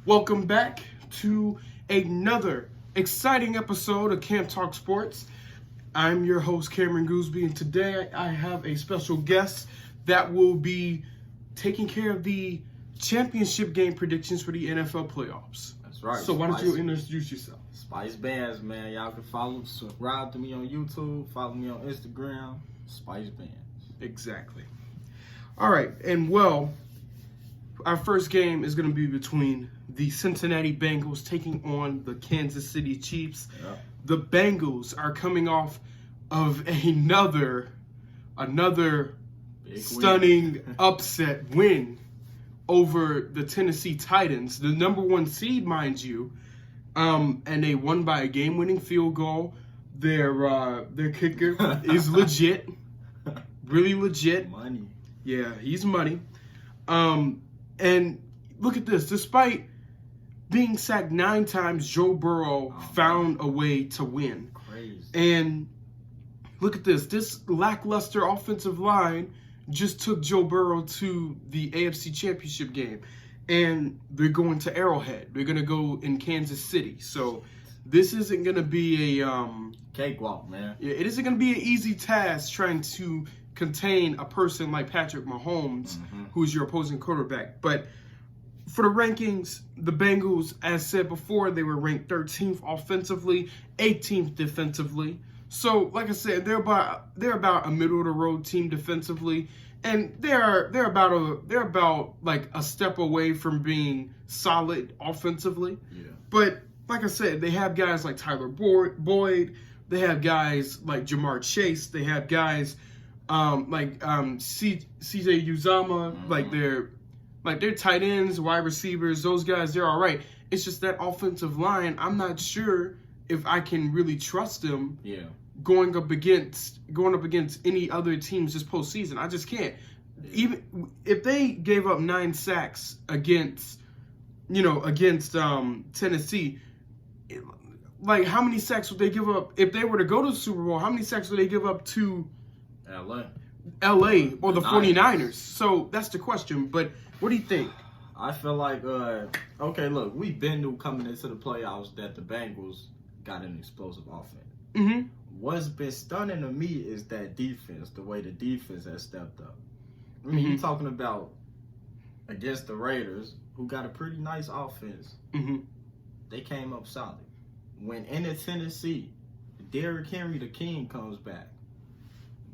Welcome back to another exciting episode of Camp Talk Sports. I'm your host, Cameron Gooseby, and today I have a special guest that will be taking care of the championship game predictions for the NFL playoffs. That's right. So why don't you introduce yourself? Spice Bands, man. Y'all can subscribe to me on YouTube, follow me on Instagram, Spice Bands. Exactly. All right, and our first game is going to be between the Cincinnati Bengals taking on the Kansas City Chiefs. Yep. The Bengals are coming off of another Big stunning upset win over the Tennessee Titans, the number one seed, mind you, and they won by a game-winning field goal. Their kicker is legit, really legit. Money. Yeah, he's money. And look at this. Despite being sacked 9 times, Joe Burrow found a way to win. Crazy. And look at this. This lackluster offensive line just took Joe Burrow to the AFC Championship game. And they're going to Arrowhead. They're going to go in Kansas City. So this isn't going to be a... cakewalk, man. It isn't going to be an easy task trying to contain a person like Patrick Mahomes, who's your opposing quarterback. But for the rankings, the Bengals, as said before, they were ranked 13th offensively, 18th defensively. So, like I said, they're about a middle of the road team defensively, and they're about like a step away from being solid offensively. Yeah. But like I said, they have guys like Tyler Boyd. They have guys like Jamar Chase. They have guys like CJ Uzama. Like they're tight ends, wide receivers. Those guys, they're all right. It's just that offensive line. I'm not sure if I can really trust them. Yeah. Going up against any other teams this postseason. I just can't. Yeah. Even if they gave up 9 sacks against Tennessee. Like, how many sacks would they give up if they were to go to the Super Bowl? How many sacks would they give up to LA or the 49ers? So that's the question. But what do you think? I feel like, okay, look, we knew coming into the playoffs that the Bengals got an explosive offense. Mm-hmm. What's been stunning to me is that defense, the way the defense has stepped up. I mean, you're talking about against the Raiders, who got a pretty nice offense. Mm-hmm. They came up solid. When into Tennessee, Derrick Henry, the king, comes back.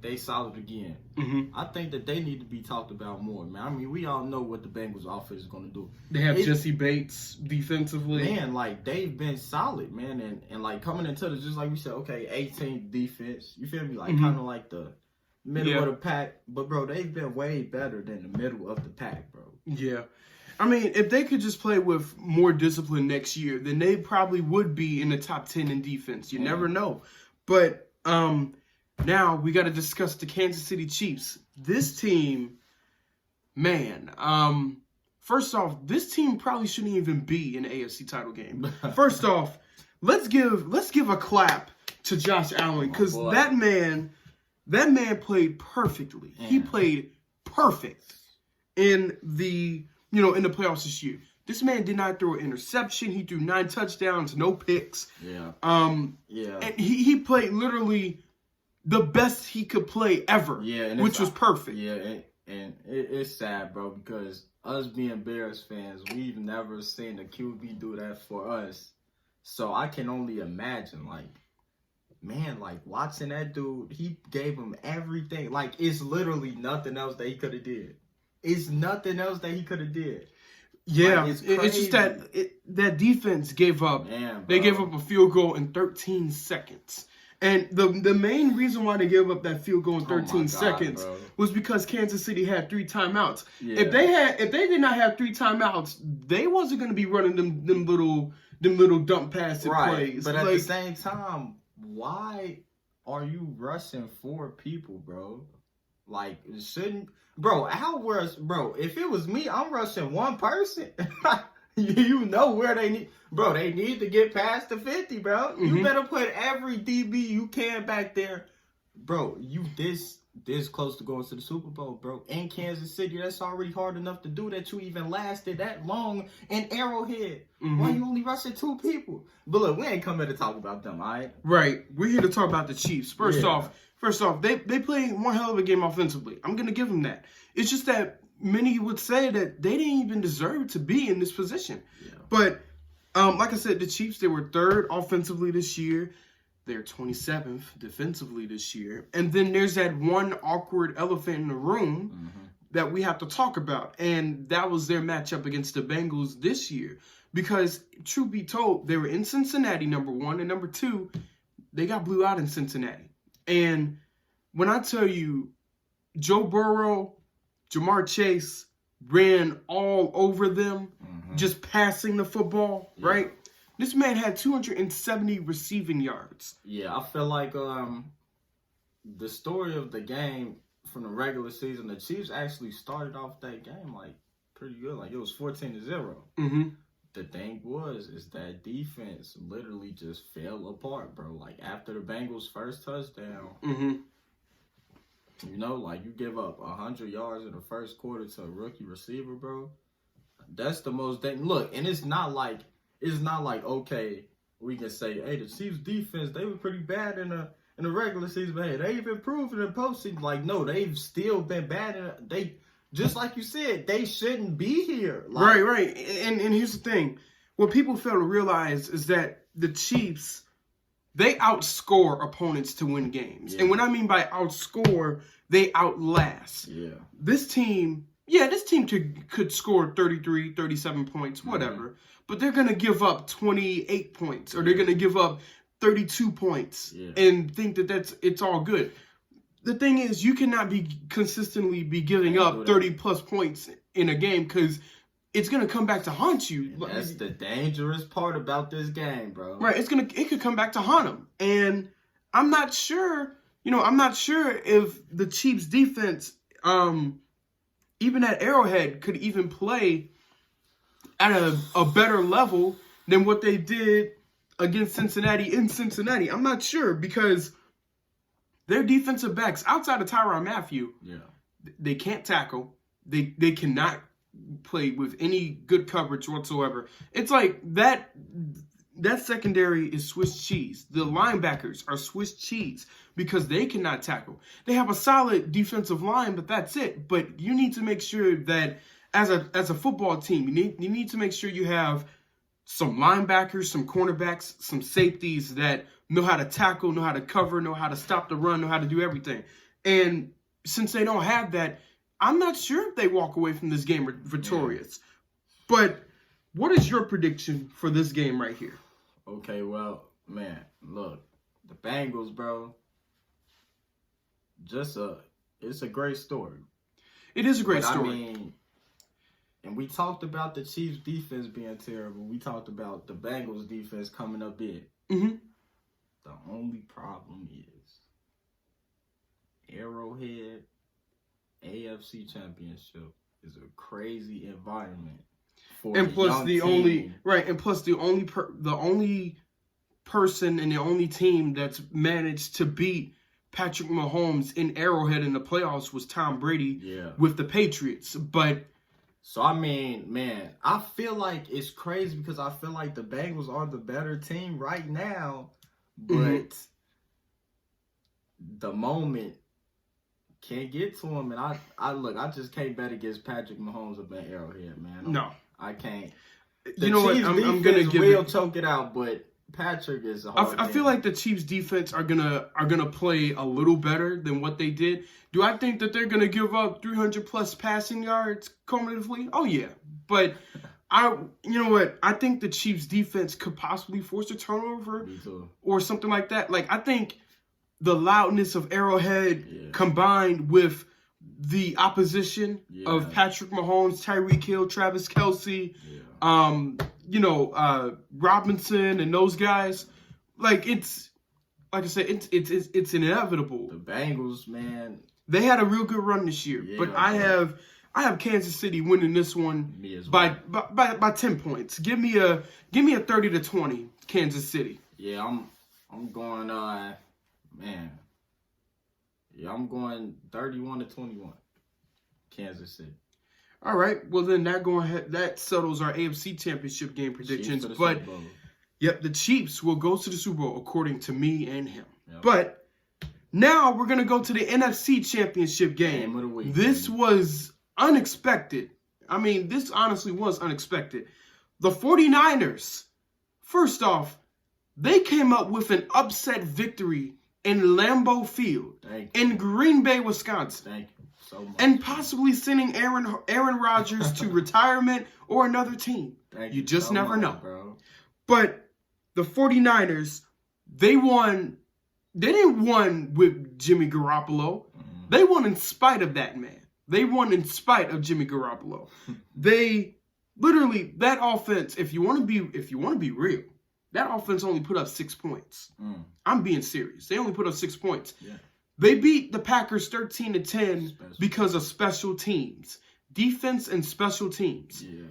They solid again. Mm-hmm. I think that they need to be talked about more, man. I mean, we all know what the Bengals offense is going to do. They have Jesse Bates defensively. Man, like, they've been solid, man. And like, coming into this, just like we said, okay, 18th defense. You feel me? Like, kind of like the middle of the pack. But, bro, they've been way better than the middle of the pack, bro. Yeah. I mean, if they could just play with more discipline next year, then they probably would be in the top 10 in defense. You never know. But now we got to discuss the Kansas City Chiefs. This team, man, first off, this team probably shouldn't even be in the AFC title game. First off, let's give a clap to Josh Allen, because that man played perfectly. Yeah. He played perfect in the playoffs this year. This man did not throw an interception. He threw 9 touchdowns, no picks. Yeah. And he played literally the best he could play ever. Yeah, which was perfect. Yeah, and it's sad, bro, because us being Bears fans, we've never seen a QB do that for us. So I can only imagine, like, man, like, watching that dude, he gave him everything. Like, it's literally nothing else that he could have did. It's nothing else that he could have did. Yeah, like, it's just that defense gave up. Man, they gave up a field goal in 13 seconds. And the main reason why they gave up that field goal in 13 seconds was because Kansas City had 3 timeouts. Yeah. If they did not have 3 timeouts, they wasn't going to be running them little dump passing plays. But at the same time, why are you rushing 4 people, bro? Like, shouldn't... Bro, if it was me, I'm rushing 1 person. You know where they need... Bro, they need to get past the 50, bro. You better put every DB you can back there. Bro, this close to going to the Super Bowl, bro. In Kansas City, that's already hard enough to do that you even lasted that long in Arrowhead. Why you only rushing 2 people? But look, we ain't come here to talk about them, all right? Right. We're here to talk about the Chiefs. First off, they played one hell of a game offensively. I'm going to give them that. It's just that many would say that they didn't even deserve to be in this position. Yeah. But like I said, the Chiefs, they were 3rd offensively this year. They're 27th defensively this year. And then there's that one awkward elephant in the room that we have to talk about. And that was their matchup against the Bengals this year. Because, truth be told, they were in Cincinnati, number 1. And number 2, they got blew out in Cincinnati. And when I tell you, Joe Burrow, Jamar Chase ran all over them, just passing the football, right? This man had 270 receiving yards. Yeah, I feel like the story of the game from the regular season, the Chiefs actually started off that game like pretty good. Like it was 14-0. The thing is that defense literally just fell apart, bro. Like after the Bengals' first touchdown, you know, like you give up 100 yards in the first quarter to a rookie receiver, bro. That's the most thing. Look, and it's not like, okay, we can say, hey, the Chiefs defense, they were pretty bad in the regular season, but hey, they've improved in the postseason. Like, no, they've still been bad. They, just like you said, they shouldn't be here. Like, right. And here's the thing. What people fail to realize is that the Chiefs, they outscore opponents to win games. And what I mean by outscore, they outlast. This team could score 33, 37 points, whatever. But they're going to give up 28 points or they're going to give up 32 points and think that it's all good. The thing is, you cannot consistently be giving up 30-plus points in a game because it's going to come back to haunt you. And that's the dangerous part about this game, bro. Right. It could come back to haunt them. And I'm not sure if the Chiefs defense, even at Arrowhead, could even play at a better level than what they did against Cincinnati in Cincinnati. I'm not sure because their defensive backs, outside of Tyrann Mathieu, they can't tackle. They cannot play with any good coverage whatsoever. It's like that secondary is Swiss cheese. The linebackers are Swiss cheese because they cannot tackle. They have a solid defensive line, but that's it. But you need to make sure that as a football team, you need to make sure you have some linebackers, some cornerbacks, some safeties that know how to tackle, know how to cover, know how to stop the run, know how to do everything. And since they don't have that, I'm not sure if they walk away from this game victorious. But what is your prediction for this game right here? Okay, well, man, look, the Bengals, bro, it's a great story. It is a great story. I mean, and we talked about the Chiefs' defense being terrible. We talked about the Bengals' defense coming up big. The only problem is Arrowhead AFC Championship is a crazy environment for and plus young the team. the only person and the only team that's managed to beat Patrick Mahomes in Arrowhead in the playoffs was Tom Brady with the Patriots. But so I mean, man, I feel like it's crazy because I feel like the Bengals are the better team right now, but the moment can't get to him, and I just can't bet against Patrick Mahomes up in Arrowhead, man. No, I can't. You know what? I'm gonna give will choke it out, but Patrick is a hard. I feel like the Chiefs' defense are gonna play a little better than what they did. Do I think that they're gonna give up 300+ passing yards cumulatively? Oh yeah, but you know what? I think the Chiefs' defense could possibly force a turnover or something like that. Like I think the loudness of Arrowhead combined with the opposition of Patrick Mahomes, Tyreek Hill, Travis Kelce, Robinson and those guys, like I said, it's inevitable. The Bengals, man, they had a real good run this year, but I have Kansas City winning this one by 10 points. Give me a 30-20 Kansas City. Yeah, I'm going. Man, Yeah, I'm going 31-21. Kansas City. All right. Well, then that settles our AFC Championship game predictions. But yep, the Chiefs will go to the Super Bowl according to me and him. Yep. But now we're gonna go to the NFC Championship game. Of the week, this was unexpected. I mean, this honestly was unexpected. The 49ers, first off, they came up with an upset victory in Lambeau Field in Green Bay, Wisconsin. Thank you so much. And possibly sending Aaron Rodgers to retirement or another team. You just never know. Bro. But the 49ers, they won. They didn't win with Jimmy Garoppolo. Mm-hmm. They won in spite of that man. They won in spite of Jimmy Garoppolo. They literally, that offense, if you want to be real, that offense only put up 6 points. I'm being serious. They only put up 6 points. Yeah. They beat the Packers 13-10 because of special teams. Defense and special teams. Yeah.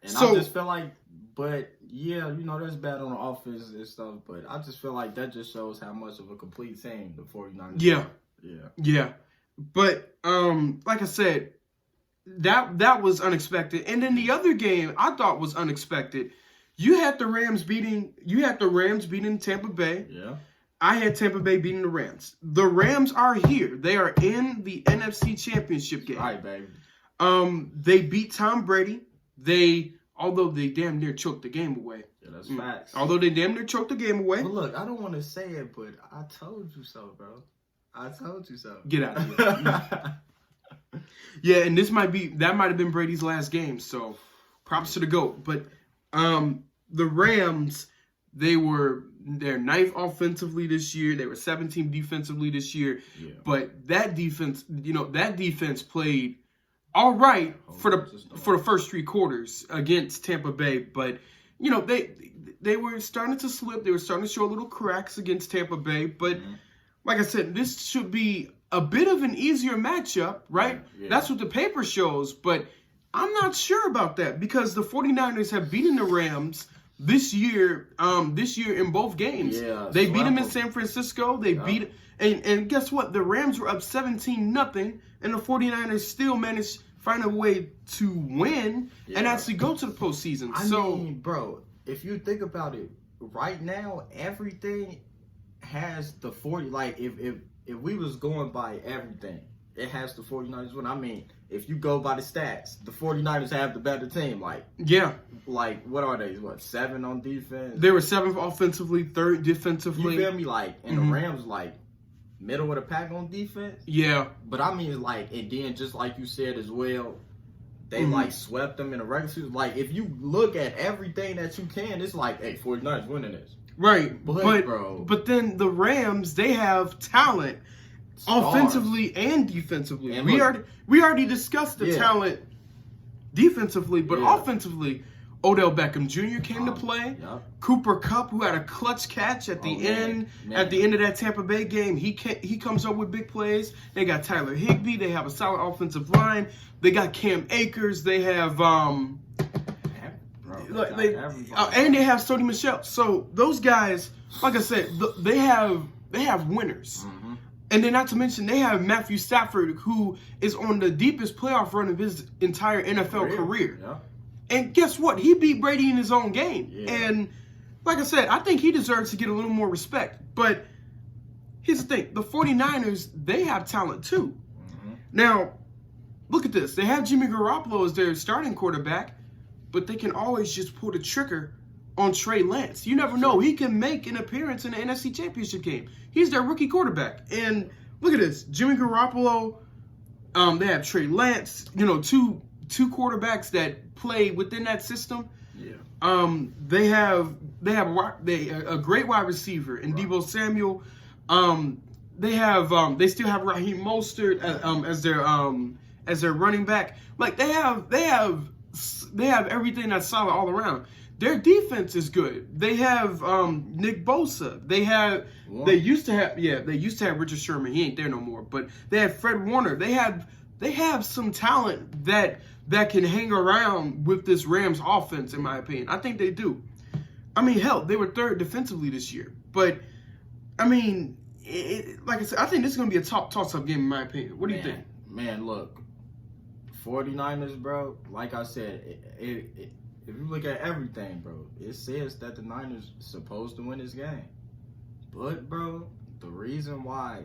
And so, I just feel like, but yeah, that's bad on the offense and stuff, but I just feel like that just shows how much of a complete team the 49ers are. Yeah. Yeah. But like I said, that was unexpected. And then the other game I thought was unexpected. You had the Rams beating Tampa Bay. Yeah. I had Tampa Bay beating the Rams. The Rams are here. They are in the NFC Championship game. Right, baby. They beat Tom Brady. Although they damn near choked the game away. Yeah, that's facts. Although they damn near choked the game away. Well, look, I don't want to say it, but I told you so, bro. I told you so. Get out of here. Yeah, and that might have been Brady's last game, so props to the GOAT. But the Rams, they're ninth offensively this year. They were 17th defensively this year. Yeah. But that defense played all right for the first 3 quarters against Tampa Bay. But they were starting to slip. They were starting to show a little cracks against Tampa Bay. But like I said, this should be a bit of an easier matchup, right? Yeah. That's what the paper shows, but I'm not sure about that because the 49ers have beaten the Rams this year in both games. Yeah, they beat them in San Francisco. They beat and guess what? The Rams were up 17-0, and the 49ers still managed to find a way to win and actually go to the postseason. I mean, bro, if you think about it, right now everything has the 40. Like if we was going by everything, it has the 49ers win. I mean, if you go by the stats, the 49ers have the better team. Like, what are they? 7 on defense? They were 7th offensively, 3rd defensively. You feel me? Like, and the Rams, middle of the pack on defense. Yeah. But I mean, and then just like you said as well, they, swept them in the regular season. Like, if you look at everything that you can, it's like, hey, 49ers winning this. Right, but then the Rams, they have talent offensively and defensively. And we already discussed the talent defensively, but offensively, Odell Beckham Jr. came to play. Yep. Cooper Kupp, who had a clutch catch at the end of that Tampa Bay game, he comes up with big plays. They got Tyler Higbee. They have a solid offensive line. They got Cam Akers. They have and they have Sony Michel. So those guys, like I said, they have winners. Mm-hmm. And then not to mention they have Matthew Stafford, who is on the deepest playoff run of his entire NFL career. Yeah. And guess what? He beat Brady in his own game. Yeah. And like I said, I think he deserves to get a little more respect. But here's the thing. The 49ers, they have talent too. Mm-hmm. Now, look at this. They have Jimmy Garoppolo as their starting quarterback, but they can always just pull the trigger on Trey Lance. You never know. He can make an appearance in the NFC Championship game. He's their rookie quarterback. And look at this. Jimmy Garoppolo, they have Trey Lance, two quarterbacks that play within that system. Yeah. They have a great wide receiver in Deebo Samuel. They still have Raheem Mostert as their running back. Like they have everything that's solid all around. Their defense is good. They have Nick Bosa. They used to have Richard Sherman. He ain't there no more. But they have Fred Warner. They have some talent that can hang around with this Rams offense, in my opinion. I think they do. I mean, hell, they were 3rd defensively this year. But I mean, like I said, I think this is going to be a toss-up game in my opinion. What do you think? Man, look, 49ers, bro, like I said, if you look at everything, bro, it says that the Niners supposed to win this game. But, bro, the reason why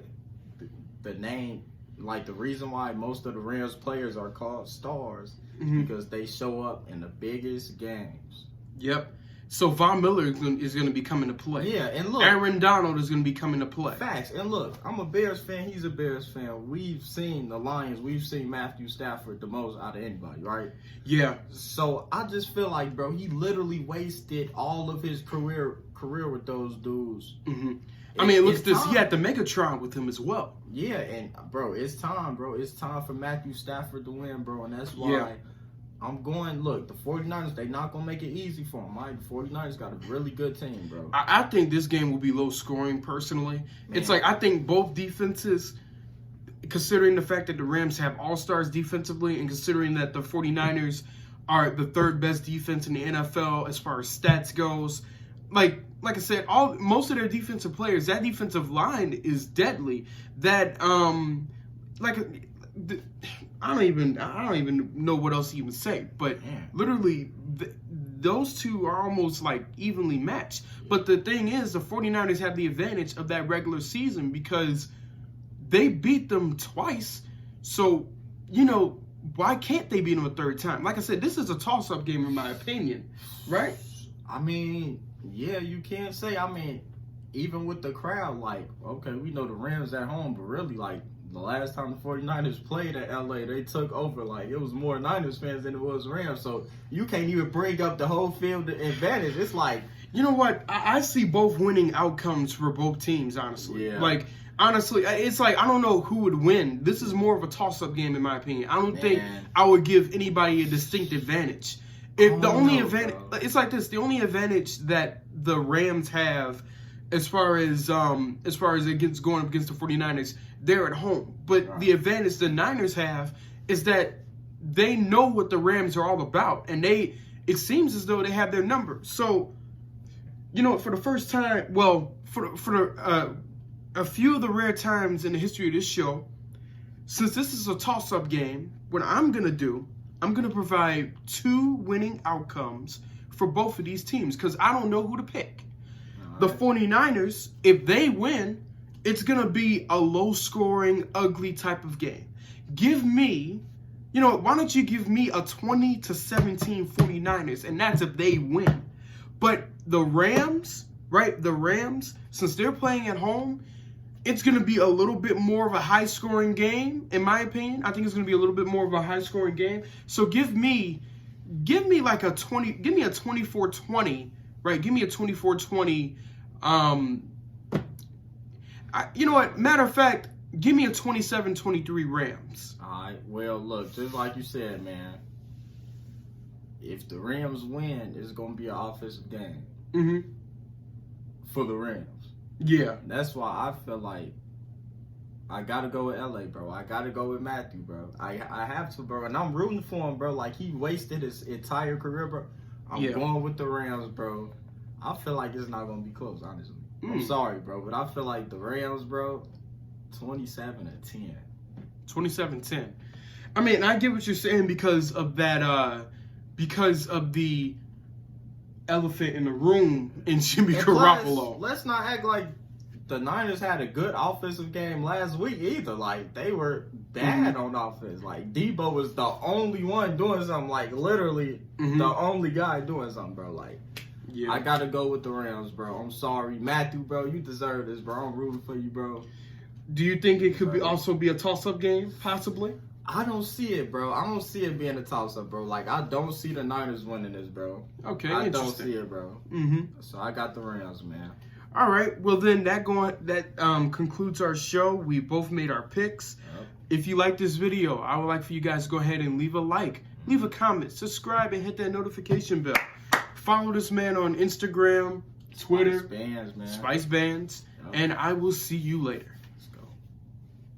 the name, like the reason why most of the Rams players are called stars because they show up in the biggest games. Yep. So Von Miller is going to be coming to play. Yeah, and look, Aaron Donald is going to be coming to play. Facts. And look, I'm a Bears fan. He's a Bears fan. We've seen the Lions. We've seen Matthew Stafford the most out of anybody, right? Yeah. So I just feel like, bro, he literally wasted all of his career with those dudes. I mean, look at this. He had the Megatron with him as well. Yeah, and bro, it's time, bro. It's time for Matthew Stafford to win, bro, and that's why. I'm going, look, the 49ers, they not going to make it easy for them, right? The 49ers got a really good team, bro. I think this game will be low scoring, personally. Man. It's like, I think both defenses, considering the fact that the Rams have all-stars defensively and considering that the 49ers are the third best defense in the NFL as far as stats goes, like I said, most of their defensive players, that defensive line is deadly. That, I don't even know what else to even say, but literally those two are almost like evenly matched. But the thing is, the 49ers have the advantage of that regular season because they beat them twice. So, why can't they beat them a third time? Like I said, this is a toss-up game in my opinion, right? I mean, yeah, you can't say. I mean, even with the crowd, like, okay, we know the Rams at home, but really, like, the last time the 49ers played at LA, they took over. Like, it was more Niners fans than it was Rams. So you can't even bring up the whole field advantage. It's like, you know what? I see both winning outcomes for both teams, honestly. Yeah. Like, honestly, it's like I don't know who would win. This is more of a toss-up game, in my opinion. I don't think I would give anybody a distinct advantage. If the only advantage, it's like this: the only advantage that the Rams have, as far as against going up against the 49ers, they're at home. But the advantage the Niners have is that they know what the Rams are all about, and it seems as though they have their number. So, for the first time, for a few of the rare times in the history of this show, since this is a toss-up game, what I'm going to do, I'm going to provide two winning outcomes for both of these teams because I don't know who to pick. The 49ers, if they win, it's going to be a low-scoring, ugly type of game. Give me, why don't you give me a 20-17 49ers, and that's if they win. But the Rams, right, since they're playing at home, it's going to be a little bit more of a high-scoring game, in my opinion. I think it's going to be a little bit more of a high-scoring game. So give me like a 24-20, right? Give me a 24-20. You know what? Matter of fact, give me a 27-23 Rams. All right. Well, look, just like you said, man, if the Rams win, it's going to be an offensive game for the Rams. Yeah. That's why I feel like I got to go with LA, bro. I got to go with Matthew, bro. I have to, bro. And I'm rooting for him, bro. Like, he wasted his entire career, bro. I'm going with the Rams, bro. I feel like it's not going to be close, honestly. I'm sorry, bro, but I feel like the Rams, bro, 27-10. 27-10. I mean, I get what you're saying because of that, because of the elephant in the room in Jimmy Garoppolo. Let's not act like the Niners had a good offensive game last week either. Like, they were bad on offense. Like, Debo was the only one doing something. Like, literally the only guy doing something, bro. Like, I got to go with the Rams, bro. I'm sorry. Matthew, bro, you deserve this, bro. I'm rooting for you, bro. Do you think it could also be a toss-up game, possibly? I don't see it, bro. I don't see it being a toss-up, bro. Like, I don't see the Niners winning this, bro. Okay, I don't see it, bro. So I got the Rams, man. All right. Well, then that concludes our show. We both made our picks. Yep. If you like this video, I would like for you guys to go ahead and leave a like, leave a comment, subscribe, and hit that notification bell. Follow this man on Instagram, Twitter, Spice Bands, man. Spice Bands, and I will see you later.